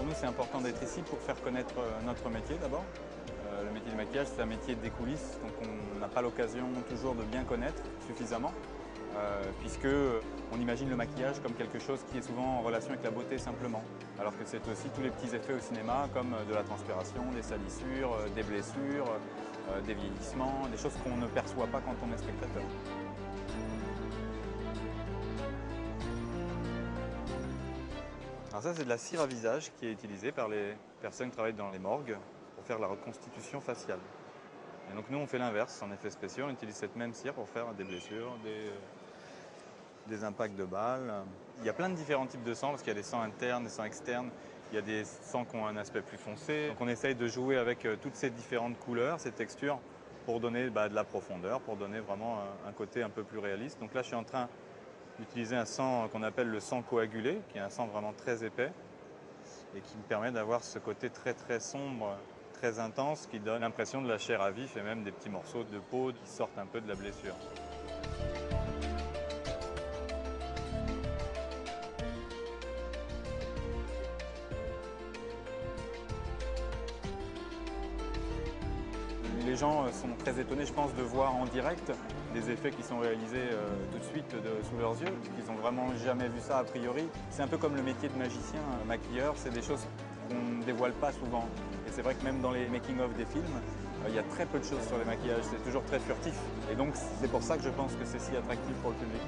nous, c'est important d'être ici pour faire connaître notre métier d'abord. Le métier du maquillage, c'est un métier des coulisses, donc on n'a pas l'occasion toujours de bien connaître suffisamment, puisque on imagine le maquillage comme quelque chose qui est souvent en relation avec la beauté simplement, alors que c'est aussi tous les petits effets au cinéma, comme de la transpiration, des salissures, des blessures, des vieillissements, des choses qu'on ne perçoit pas quand on est spectateur. Alors ça, c'est de la cire à visage qui est utilisée par les personnes qui travaillent dans les morgues pour faire la reconstitution faciale. Et donc nous, on fait l'inverse. En effet spéciaux, on utilise cette même cire pour faire des blessures, des impacts de balles. Il y a plein de différents types de sang, parce qu'il y a des sangs internes, des sangs externes. Il y a des sangs qui ont un aspect plus foncé. Donc on essaye de jouer avec toutes ces différentes couleurs, ces textures, pour donner de la profondeur, pour donner vraiment un côté un peu plus réaliste. Donc là, je suis en train d'utiliser un sang qu'on appelle le sang coagulé, qui est un sang vraiment très épais et qui me permet d'avoir ce côté très très sombre, très intense, qui donne l'impression de la chair à vif et même des petits morceaux de peau qui sortent un peu de la blessure. Les gens sont très étonnés, je pense, de voir en direct des effets qui sont réalisés tout de suite sous leurs yeux, qu'ils n'ont vraiment jamais vu ça a priori. C'est un peu comme le métier de magicien, maquilleur, c'est des choses qu'on ne dévoile pas souvent. Et c'est vrai que même dans les making-of des films, il y a très peu de choses sur les maquillages, c'est toujours très furtif. Et donc c'est pour ça que je pense que c'est si attractif pour le public.